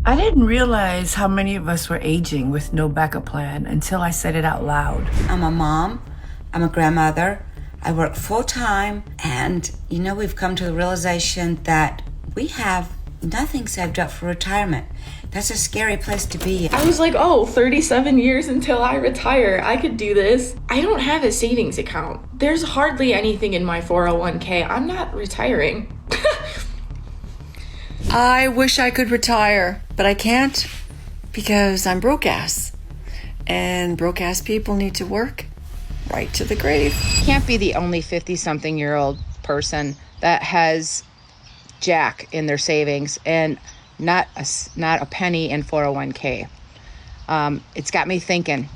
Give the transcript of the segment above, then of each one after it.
I didn't realize how many of us were aging with no backup plan until I said it out loud. I'm a mom, I'm a grandmother, I work full time, and we've come to the realization that we have nothing saved up for retirement. That's a scary place to be. I was like, 37 years until I retire. I could do this. I don't have a savings account. There's hardly anything in my 401k. I'm not retiring. I wish I could retire, but I can't because I'm broke ass. And broke ass people need to work right to the grave. Can't be the only 50-something-year-old person that has jack in their savings and not a penny in 401k. It's got me thinking,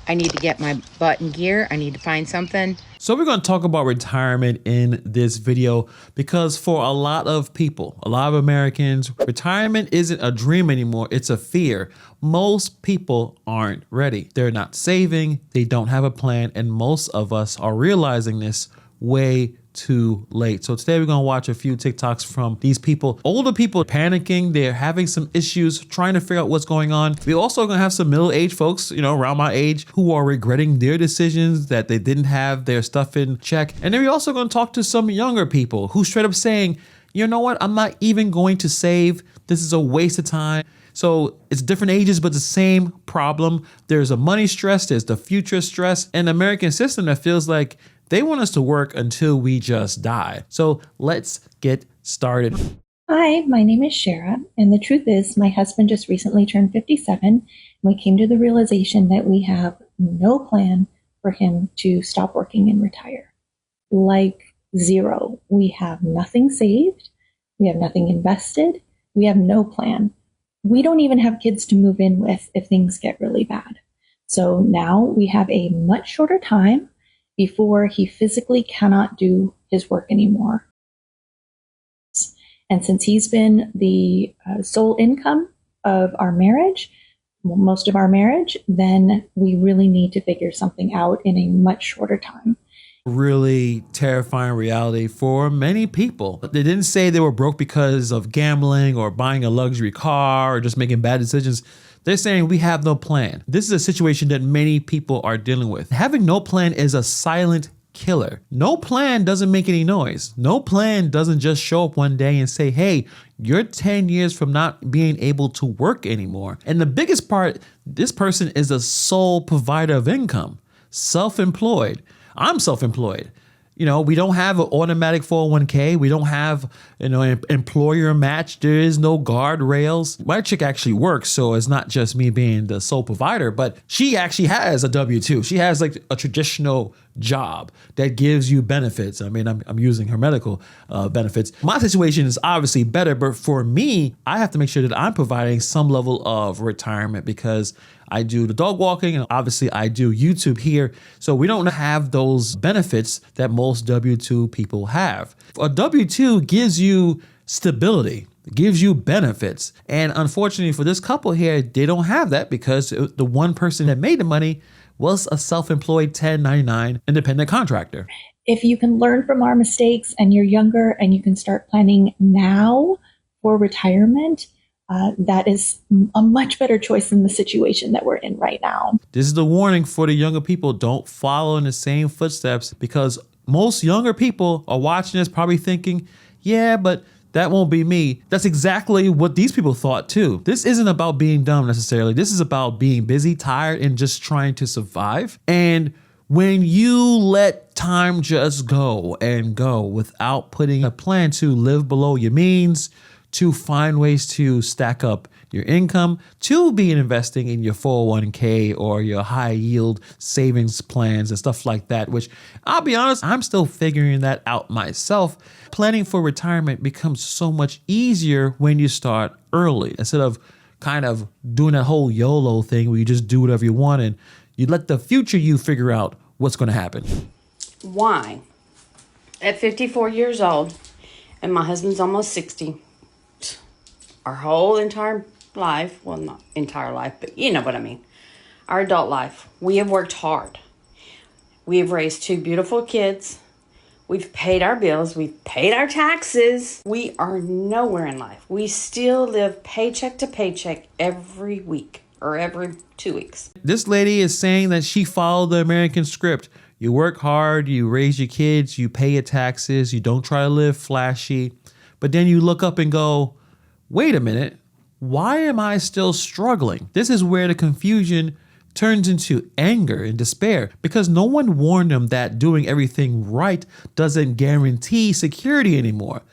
I need to get my butt in gear. I need to find something. So we're going to talk about retirement in this video because for a lot of people, a lot of Americans, retirement isn't a dream anymore. It's a fear. Most people aren't ready. They're not saving. They don't have a plan. And most of us are realizing this way too late. So today we're going to watch a few TikToks from these people, older people panicking. They're having some issues trying to figure out what's going on. We're also going to have some middle-aged folks, around my age who are regretting their decisions that they didn't have their stuff in check. And then we're also going to talk to some younger people who straight up saying, you know what? I'm not even going to save. This is a waste of time. So it's different ages, but the same problem. There's a money stress, there's the future stress, and the American system that feels like they want us to work until we just die. So let's get started. Hi, my name is Shara, and the truth is my husband just recently turned 57, and we came to the realization that we have no plan for him to stop working and retire. Like zero. We have nothing saved. We have nothing invested. We have no plan. We don't even have kids to move in with if things get really bad. So now we have a much shorter time before he physically cannot do his work anymore. And since he's been the sole income of our marriage, most of our marriage, then we really need to figure something out in a much shorter time. Really terrifying reality for many people. They didn't say they were broke because of gambling or buying a luxury car or just making bad decisions. They're saying we have no plan. This is a situation that many people are dealing with. Having no plan is a silent killer. No plan doesn't make any noise. No plan doesn't just show up one day and say, hey, you're 10 years from not being able to work anymore. And the biggest part, this person is a sole provider of income, self-employed. I'm self-employed. We don't have an automatic 401k. We don't have, employer match. There is no guardrails. My chick actually works, so it's not just me being the sole provider, but she actually has a W-2. She has like a traditional job that gives you benefits. I mean, I'm using her medical benefits. My situation is obviously better, but for me, I have to make sure that I'm providing some level of retirement because I do the dog walking and obviously I do YouTube here. So we don't have those benefits that most W-2 people have. A W-2 gives you stability, gives you benefits. And unfortunately for this couple here, they don't have that because the one person that made the money was a self-employed 1099 independent contractor. If you can learn from our mistakes and you're younger and you can start planning now for retirement, that is a much better choice than the situation that we're in right now. This is the warning for the younger people. Don't follow in the same footsteps because most younger people are watching this probably thinking, yeah, but that won't be me. That's exactly what these people thought too. This isn't about being dumb necessarily. This is about being busy, tired, and just trying to survive. And when you let time just go and go without putting a plan to live below your means, to find ways to stack up your income, to be investing in your 401k or your high yield savings plans and stuff like that, which I'll be honest, I'm still figuring that out myself. Planning for retirement becomes so much easier when you start early instead of kind of doing that whole YOLO thing where you just do whatever you want and you let the future you figure out what's going to happen. Why? At 54 years old, and my husband's almost 60, our whole entire life, well, not entire life, but you know what I mean, our adult life, we have worked hard. We have raised two beautiful kids. We've paid our bills. We've paid our taxes. We are nowhere in life. We still live paycheck to paycheck every week or every 2 weeks. This lady is saying that she followed the American script. You work hard, you raise your kids, you pay your taxes, you don't try to live flashy. But then you look up and go, wait a minute, why am I still struggling? This is where the confusion turns into anger and despair, because no one warned them that doing everything right doesn't guarantee security anymore.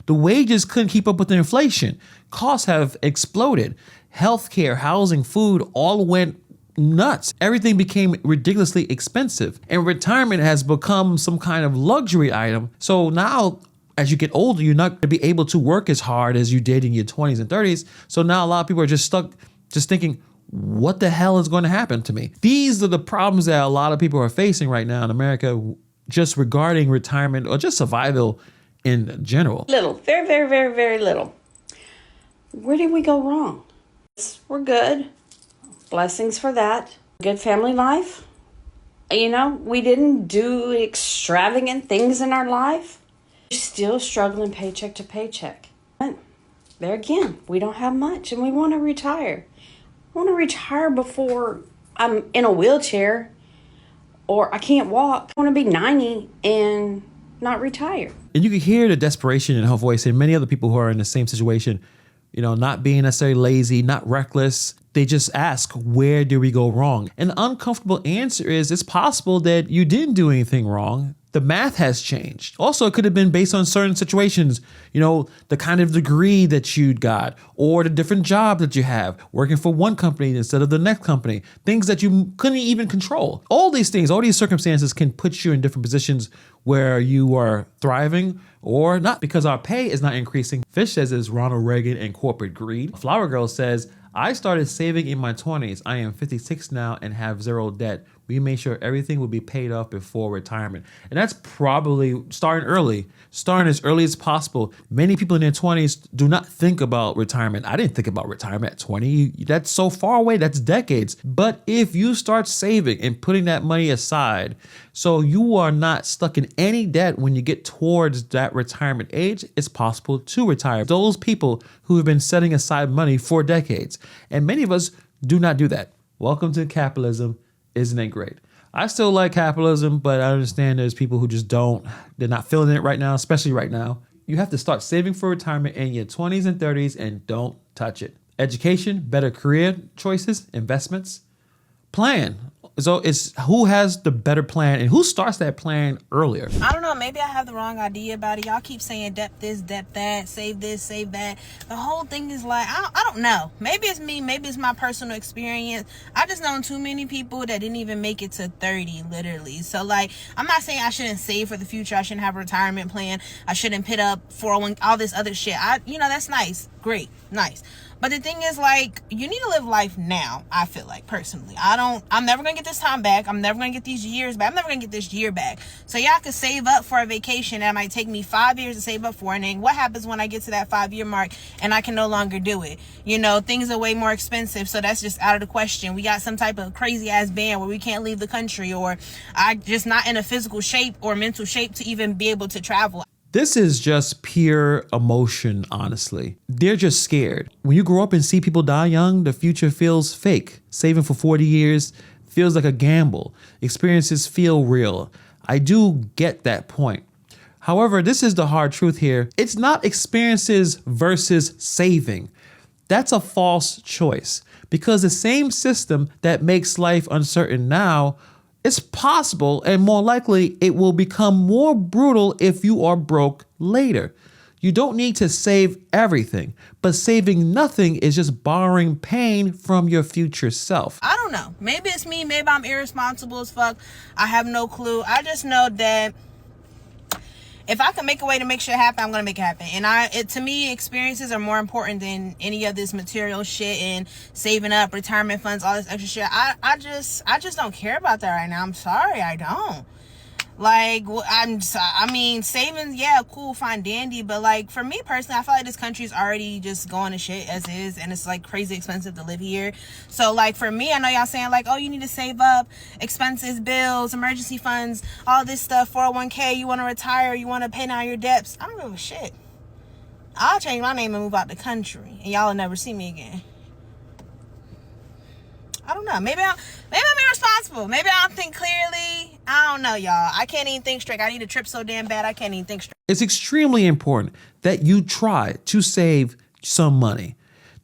The wages couldn't keep up with the inflation. Costs have exploded. Healthcare, housing, food all went nuts. Everything became ridiculously expensive, and retirement has become some kind of luxury item. So now, as you get older, you're not going to be able to work as hard as you did in your 20s and 30s. So now a lot of people are just stuck, just thinking, what the hell is going to happen to me? These are the problems that a lot of people are facing right now in America, just regarding retirement or just survival in general. Little, very, very, very, very little. Where did we go wrong? We're good. Blessings for that. Good family life. You know, we didn't do extravagant things in our life. We're still struggling paycheck to paycheck. But there again, we don't have much and we want to retire. I want to retire before I'm in a wheelchair or I can't walk. I want to be 90 and not retire. And you can hear the desperation in her voice, and many other people who are in the same situation, you know, not being necessarily lazy, not reckless. They just ask, where do we go wrong? And the uncomfortable answer is, it's possible that you didn't do anything wrong. The math has changed. Also, it could have been based on certain situations, you know, the kind of degree that you'd got, or the different job that you have, working for one company instead of the next company, things that you couldn't even control. All these things, all these circumstances can put you in different positions where you are thriving or not, because our pay is not increasing. Fish says it's Ronald Reagan and corporate greed. Flower Girl says, I started saving in my 20s. I am 56 now and have zero debt. We made sure everything would be paid off before retirement. And that's probably starting as early as possible. Many people in their 20s do not think about retirement. I didn't think about retirement at 20. That's so far away. That's decades. But if you start saving and putting that money aside, so you are not stuck in any debt when you get towards that retirement age, it's possible to retire. Those people who have been setting aside money for decades. And many of us do not do that. Welcome to capitalism. Isn't it great? I still like capitalism, but I understand there's people who just don't. They're not feeling it right now, especially right now. You have to start saving for retirement in your 20s and 30s and don't touch it. Education, better career choices, investments, plan. So it's who has the better plan and who starts that plan earlier. I don't know. Maybe I have the wrong idea about it. Y'all keep saying debt this, debt that, save this, save that. The whole thing is like, I don't know. Maybe it's me. Maybe it's my personal experience. I just known too many people that didn't even make it to 30, literally. So like, I'm not saying I shouldn't save for the future. I shouldn't have a retirement plan. I shouldn't put up 401, all this other shit. That's nice. Great. Nice. But the thing is, like, you need to live life now, I feel like, personally. I'm never going to get this time back. I'm never going to get these years back. I'm never going to get this year back. So y'all could save up for a vacation that might take me 5 years to save up for. And then what happens when I get to that 5-year mark and I can no longer do it? You know, things are way more expensive. So that's just out of the question. We got some type of crazy ass ban where we can't leave the country, or I just not in a physical shape or mental shape to even be able to travel. This is just pure emotion, honestly. They're just scared. When you grow up and see people die young, the future feels fake. Saving for 40 years feels like a gamble. Experiences feel real. I do get that point. However, this is the hard truth here. It's not experiences versus saving. That's a false choice, because the same system that makes life uncertain now, it's possible and more likely it will become more brutal if you are broke later. You don't need to save everything, but saving nothing is just borrowing pain from your future self. I don't know. Maybe it's me. Maybe I'm irresponsible as fuck. I have no clue. I just know that if I can make a way to make shit happen, I'm going to make it happen. And to me, experiences are more important than any of this material shit and saving up, retirement funds, all this extra shit. I just don't care about that right now. I'm sorry, I don't. Like, I mean, savings, yeah, cool, fine, dandy. But like, for me personally, I feel like this country is already just going to shit as is, and it's like crazy expensive to live here. So like, for me, I know y'all saying like, oh, you need to save up, expenses, bills, emergency funds, all this stuff, 401k. You want to retire, you want to pay down your debts. I don't give a shit. I'll change my name and move out the country, and y'all will never see me again. I don't know. Maybe I'm irresponsible. Maybe I don't think clearly. I don't know, y'all. I can't even think straight. I need a trip so damn bad I can't even think straight. It's extremely important that you try to save some money.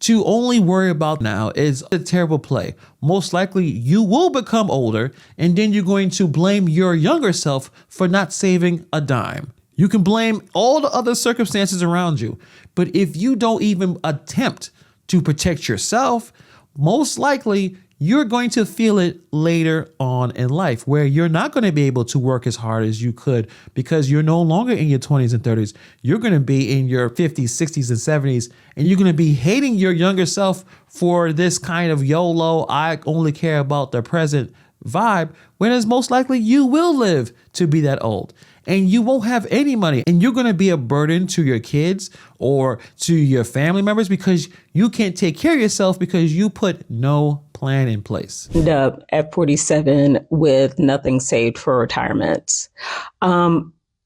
To only worry about now is a terrible play. Most likely you will become older, and then you're going to blame your younger self for not saving a dime. You can blame all the other circumstances around you, but if you don't even attempt to protect yourself, most likely you're going to feel it later on in life, where you're not going to be able to work as hard as you could because you're no longer in your 20s and 30s. You're going to be in your 50s, 60s, and 70s, and you're going to be hating your younger self for this kind of YOLO, I only care about the present vibe, whereas most likely you will live to be that old. And you won't have any money, and you're going to be a burden to your kids or to your family members because you can't take care of yourself because you put no plan in place. End up at 47 with nothing saved for retirement.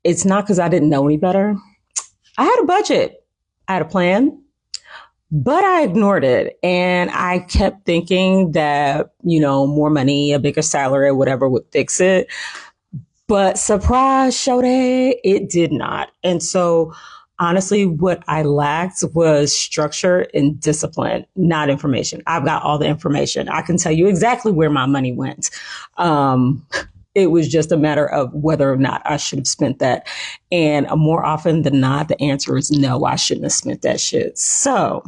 It's not because I didn't know any better. I had a budget. I had a plan, but I ignored it. And I kept thinking that, more money, a bigger salary, whatever would fix it. But surprise, Shode, it did not. And so honestly, what I lacked was structure and discipline, not information. I've got all the information. I can tell you exactly where my money went. It was just a matter of whether or not I should have spent that. And more often than not, the answer is no, I shouldn't have spent that shit. So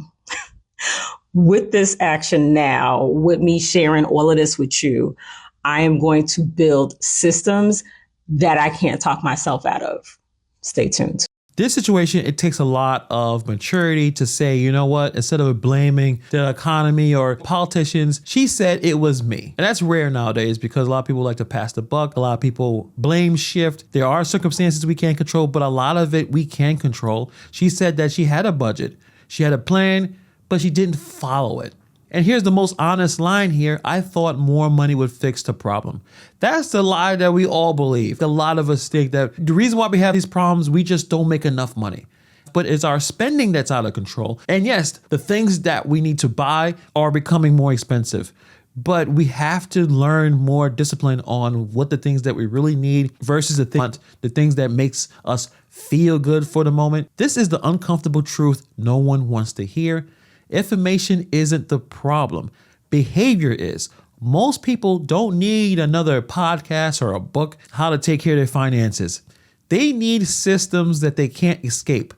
with this action now, with me sharing all of this with you, I am going to build systems that I can't talk myself out of. Stay tuned. This situation, it takes a lot of maturity to say, you know what, instead of blaming the economy or politicians, she said it was me. And that's rare nowadays because a lot of people like to pass the buck. A lot of people blame shift. There are circumstances we can't control, but a lot of it we can control. She said that she had a budget. She had a plan, but she didn't follow it. And here's the most honest line here. I thought more money would fix the problem. That's the lie that we all believe. A lot of us think that the reason why we have these problems, we just don't make enough money. But it's our spending that's out of control. And yes, the things that we need to buy are becoming more expensive. But we have to learn more discipline on what the things that we really need versus the things that makes us feel good for the moment. This is the uncomfortable truth no one wants to hear. Information isn't the problem. Behavior is. Most people don't need another podcast or a book how to take care of their finances. They need systems that they can't escape,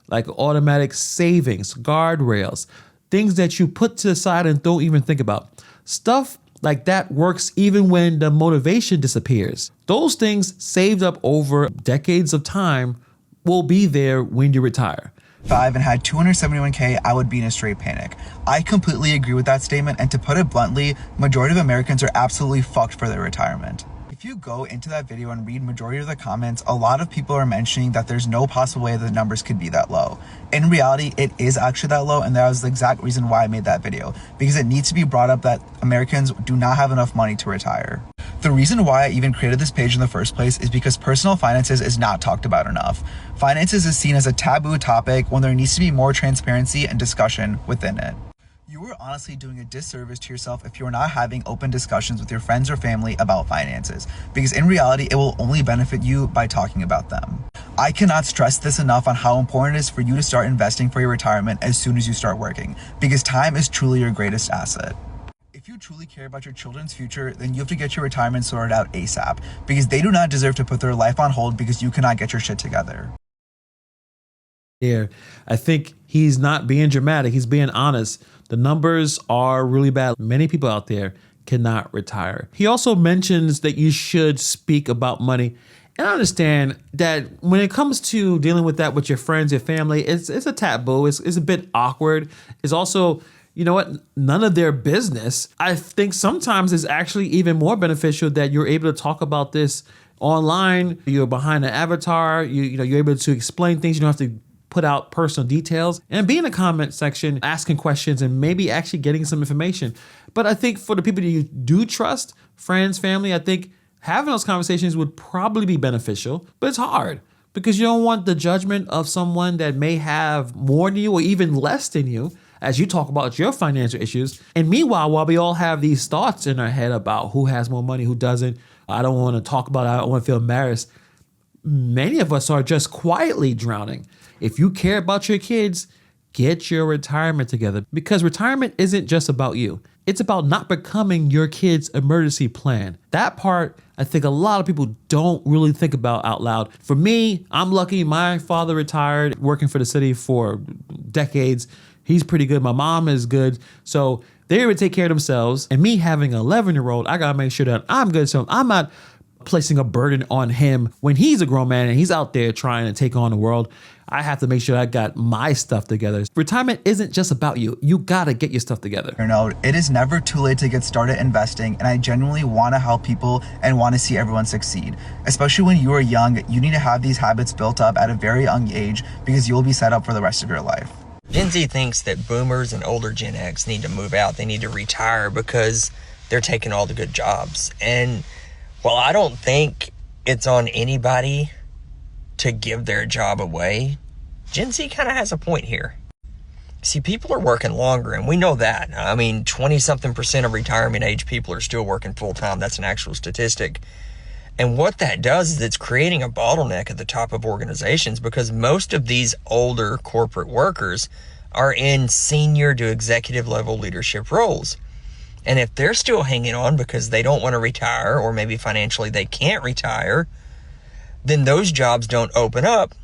like automatic savings, guardrails, things that you put to the side and don't even think about. Stuff like that works even when the motivation disappears. Those things saved up over decades of time will be there when you retire. And had 271K, I would be in a straight panic. I completely agree with that statement, and to put it bluntly, majority of Americans are absolutely fucked for their retirement. If you go into that video and read majority of the comments, a lot of people are mentioning that there's no possible way that the numbers could be that low. In reality, it is actually that low, and that was the exact reason why I made that video, because it needs to be brought up that Americans do not have enough money to retire. The reason why I even created this page in the first place is because personal finances is not talked about enough. Finances is seen as a taboo topic when there needs to be more transparency and discussion within it. You are honestly doing a disservice to yourself if you're not having open discussions with your friends or family about finances, because in reality, it will only benefit you by talking about them. I cannot stress this enough on how important it is for you to start investing for your retirement as soon as you start working, because time is truly your greatest asset. If you truly care about your children's future, then you have to get your retirement sorted out ASAP, because they do not deserve to put their life on hold because you cannot get your shit together. Here, I think he's not being dramatic. He's being honest. The numbers are really bad. Many people out there cannot retire. He also mentions that you should speak about money. And I understand that when it comes to dealing with that with your friends, your family, it's a taboo. It's a bit awkward. It's also, you know what, none of their business. I think sometimes it's actually even more beneficial that you're able to talk about this Online, you're behind an avatar. You're able to explain things. You don't have to put out personal details, and be in the comment section asking questions and maybe actually getting some information. But I think for the people that you do trust, friends, family, I think having those conversations would probably be beneficial, but it's hard because you don't want the judgment of someone that may have more than you or even less than you as you talk about your financial issues. And meanwhile, while we all have these thoughts in our head about who has more money, who doesn't, I don't want to talk about it, I don't want to feel embarrassed, many of us are just quietly drowning. If you care about your kids, get your retirement together, because retirement isn't just about you. It's about not becoming your kid's emergency plan. That part, I think a lot of people don't really think about out loud. For me, I'm lucky. My father retired working for the city for decades. He's pretty good. My mom is good. So they would take care of themselves. And me having an 11-year-old, I got to make sure that I'm good. So I'm not placing a burden on him when he's a grown man and he's out there trying to take on the world. I have to make sure I got my stuff together. Retirement isn't just about you. You got to get your stuff together. It is never too late to get started investing, and I genuinely want to help people and want to see everyone succeed. Especially when you are young, you need to have these habits built up at a very young age because you will be set up for the rest of your life. Gen Z thinks that boomers and older Gen X need to move out. They need to retire because they're taking all the good jobs. And while I don't think it's on anybody to give their job away, Gen Z kind of has a point here. See, people are working longer, and we know that. 20-something% of retirement age people are still working full-time. That's an actual statistic. And what that does is it's creating a bottleneck at the top of organizations, because most of these older corporate workers are in senior to executive level leadership roles. And if they're still hanging on because they don't want to retire, or maybe financially they can't retire, then those jobs don't open up,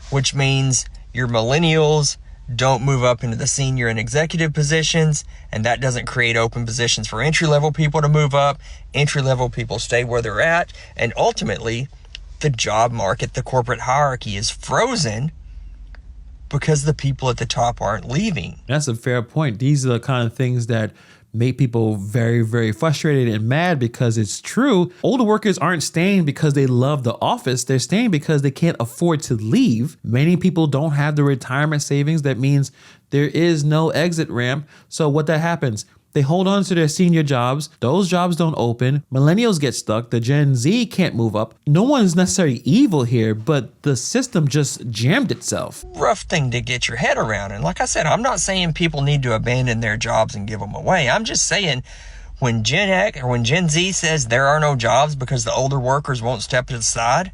which means your millennials don't move up into the senior and executive positions, and that doesn't create open positions for entry-level people to move up. Entry-level people stay where they're at, and ultimately, the job market, the corporate hierarchy is frozen because the people at the top aren't leaving. That's a fair point. These are the kind of things that make people very, very frustrated and mad, because it's true. Older workers aren't staying because they love the office. They're staying because they can't afford to leave. Many people don't have the retirement savings. That means there is no exit ramp. So what that happens? They hold on to their senior jobs. Those jobs don't open. Millennials get stuck. The Gen Z can't move up. No one's necessarily evil here, but the system just jammed itself. Rough thing to get your head around. And like I said, I'm not saying people need to abandon their jobs and give them away. I'm just saying when Gen X or when Gen Z says there are no jobs because the older workers won't step to the side,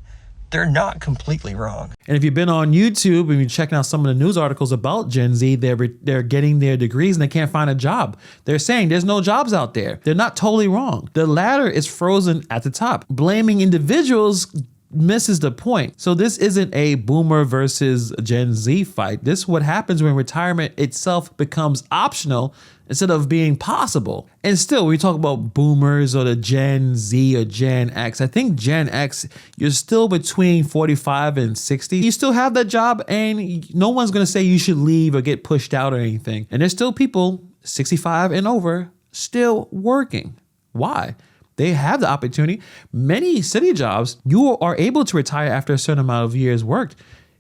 they're not completely wrong. And if you've been on YouTube and you're checking out some of the news articles about Gen Z, they're getting their degrees and they can't find a job. They're saying there's no jobs out there. They're not totally wrong. The ladder is frozen at the top. Blaming individuals misses the point. So this isn't a boomer versus Gen Z fight. This is what happens when retirement itself becomes optional instead of being possible. And still, when we talk about boomers or the Gen Z or Gen X, I think Gen X, you're still between 45 and 60. You still have that job, and no one's going to say you should leave or get pushed out or anything. And there's still people 65 and over still working. Why? They have the opportunity. Many city jobs, you are able to retire after a certain amount of years worked.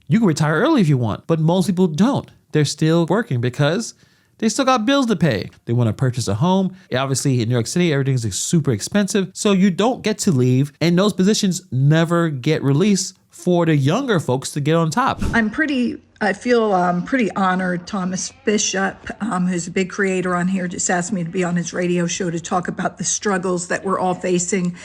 You can retire early if you want, but most people don't. They're still working because they still got bills to pay. They want to purchase a home. Obviously, in New York City, everything's super expensive. So you don't get to leave, and those positions never get released for the younger folks to get on top. I feel pretty honored. Thomas Bishop, who's a big creator on here, just asked me to be on his radio show to talk about the struggles that we're all facing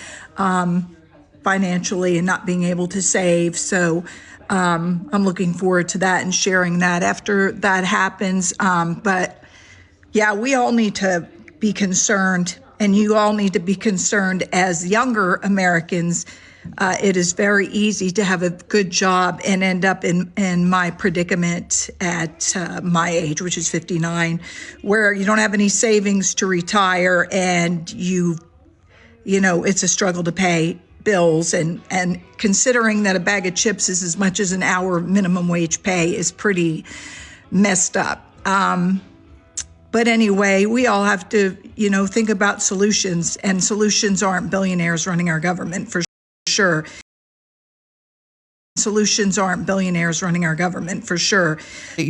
financially and not being able to save. So I'm looking forward to that and sharing that after that happens. But yeah, we all need to be concerned, and you all need to be concerned as younger Americans. It is very easy to have a good job and end up in my predicament at my age, which is 59, where you don't have any savings to retire, and it's a struggle to pay bills, and considering that a bag of chips is as much as an hour minimum wage pay is pretty messed up. But anyway, we all have to, think about solutions, and solutions aren't billionaires running our government for sure. Solutions aren't billionaires running our government, for sure.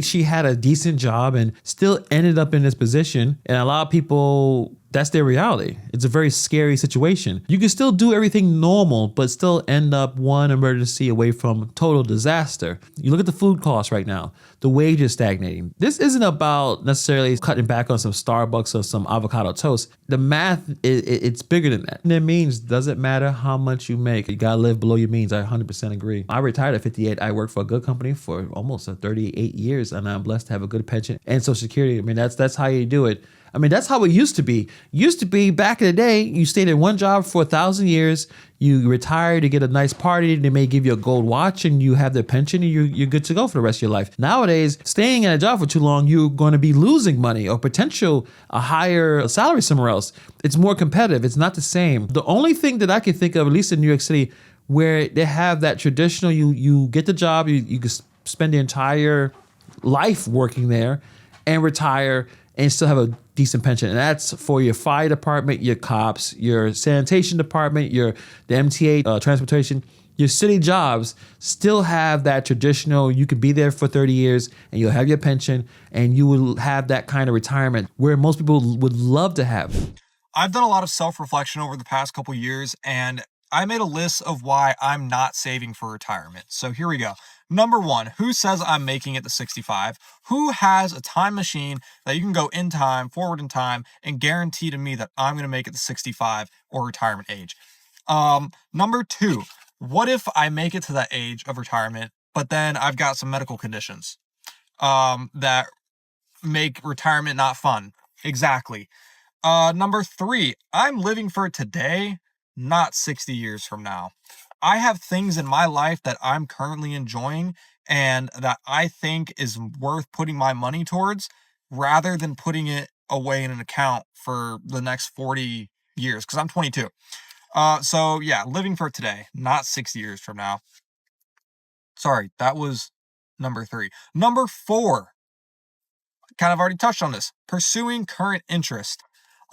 She had a decent job and still ended up in this position. And a lot of people, that's their reality. It's a very scary situation. You can still do everything normal, but still end up one emergency away from total disaster. You look at the food costs right now, the wage is stagnating. This isn't about necessarily cutting back on some Starbucks or some avocado toast. The math, it's bigger than that. And it means, doesn't matter how much you make, you gotta live below your means. I 100% agree. I retired at 58. I worked for a good company for almost 38 years, and I'm blessed to have a good pension and Social Security. I mean, that's how you do it. I mean, that's how it used to be. Used to be back in the day, you stayed in one job for 1,000 years, you retire to get a nice party, they may give you a gold watch and you have the pension and you're good to go for the rest of your life. Nowadays, staying in a job for too long, you're going to be losing money or potential a higher salary somewhere else. It's more competitive. It's not the same. The only thing that I can think of, at least in New York City, where they have that traditional, you get the job, you can spend the entire life working there and retire and still have a decent pension. And that's for your fire department, your cops, your sanitation department, the MTA, transportation, your city jobs still have that traditional, you could be there for 30 years and you'll have your pension and you will have that kind of retirement where most people would love to have. I've done a lot of self-reflection over the past couple years, and I made a list of why I'm not saving for retirement. So here we go. Number one, who says I'm making it to 65? Who has a time machine that you can go in time, forward in time, and guarantee to me that I'm going to make it to 65 or retirement age? Number two, what if I make it to that age of retirement, but then I've got some medical conditions that make retirement not fun? Exactly. Number three, I'm living for today, not 60 years from now. I have things in my life that I'm currently enjoying and that I think is worth putting my money towards rather than putting it away in an account for the next 40 years, because I'm 22. So yeah, living for today, not 60 years from now. Sorry, that was number three. Number four, kind of already touched on this, pursuing current interest.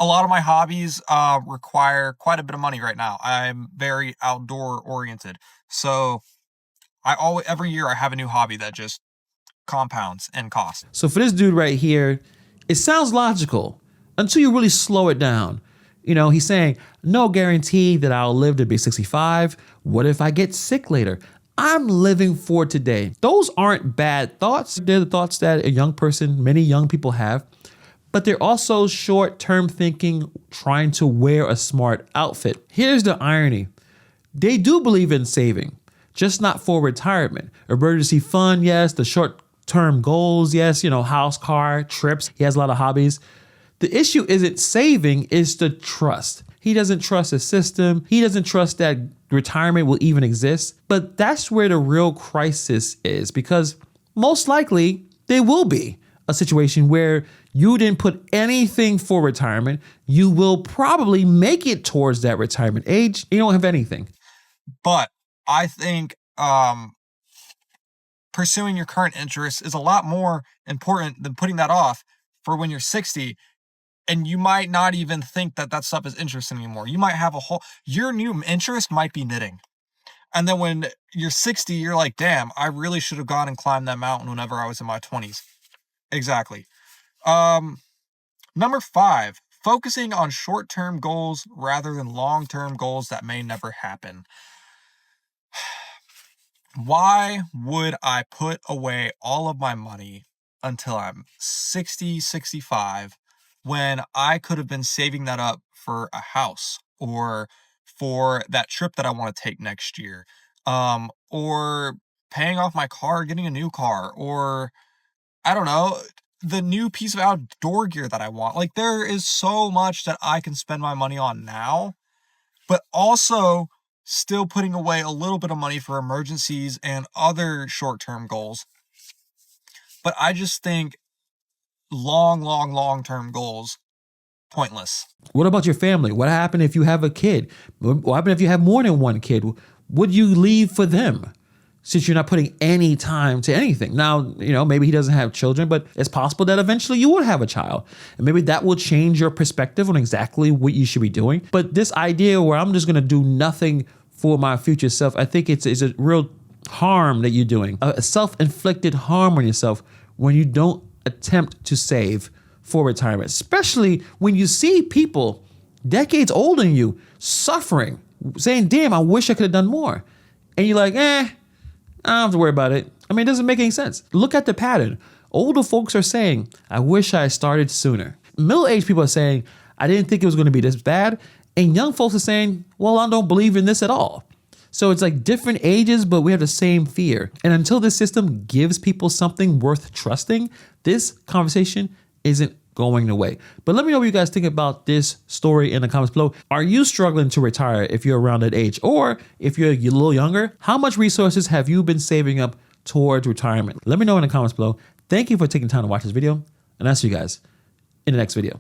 A lot of my hobbies require quite a bit of money right now. I'm very outdoor oriented. So every year I have a new hobby that just compounds and costs. So for this dude right here, it sounds logical until you really slow it down. You know, he's saying, no guarantee that I'll live to be 65. What if I get sick later? I'm living for today. Those aren't bad thoughts. They're the thoughts that a young person, many young people have. But they're also short-term thinking, trying to wear a smart outfit. Here's the irony. They do believe in saving, just not for retirement. Emergency fund, yes. The short-term goals, yes. You know, house, car, trips. He has a lot of hobbies. The issue isn't saving, it's the trust. He doesn't trust the system. He doesn't trust that retirement will even exist. But that's where the real crisis is, because most likely there will be a situation where you didn't put anything for retirement. You will probably make it towards that retirement age. You don't have anything. But I think pursuing your current interests is a lot more important than putting that off for when you're 60. And you might not even think that that stuff is interesting anymore. You might have your new interest might be knitting. And then when you're 60, you're like, damn, I really should have gone and climbed that mountain whenever I was in my 20s. Exactly. Number five, focusing on short-term goals rather than long-term goals that may never happen. Why would I put away all of my money until I'm 60, 65 when I could have been saving that up for a house or for that trip that I want to take next year, or paying off my car, getting a new car, or I don't know, the new piece of outdoor gear that I want. Like, there is so much that I can spend my money on now, but also still putting away a little bit of money for emergencies and other short-term goals. But I just think long-term goals, pointless. What about your family? What happened if you have a kid? What happened if you have more than one kid? Would you leave for them? Since you're not putting any time to anything. Now, you know, maybe he doesn't have children, but it's possible that eventually you will have a child. And maybe that will change your perspective on exactly what you should be doing. But this idea where I'm just going to do nothing for my future self. I think it's a real harm that you're doing, a self-inflicted harm on yourself when you don't attempt to save for retirement, especially when you see people decades older than you suffering, saying, damn, I wish I could have done more. And you're like, I don't have to worry about it. I mean, it doesn't make any sense. Look at the pattern. Older folks are saying, I wish I started sooner. Middle-aged people are saying, I didn't think it was going to be this bad. And young folks are saying, well, I don't believe in this at all. So it's like different ages, but we have the same fear. And until this system gives people something worth trusting, this conversation isn't going away. But let me know what you guys think about this story in the comments below. Are you struggling to retire if you're around that age? Or if you're a little younger, how much resources have you been saving up towards retirement? Let me know in the comments below. Thank you for taking time to watch this video, and I'll see you guys in the next video.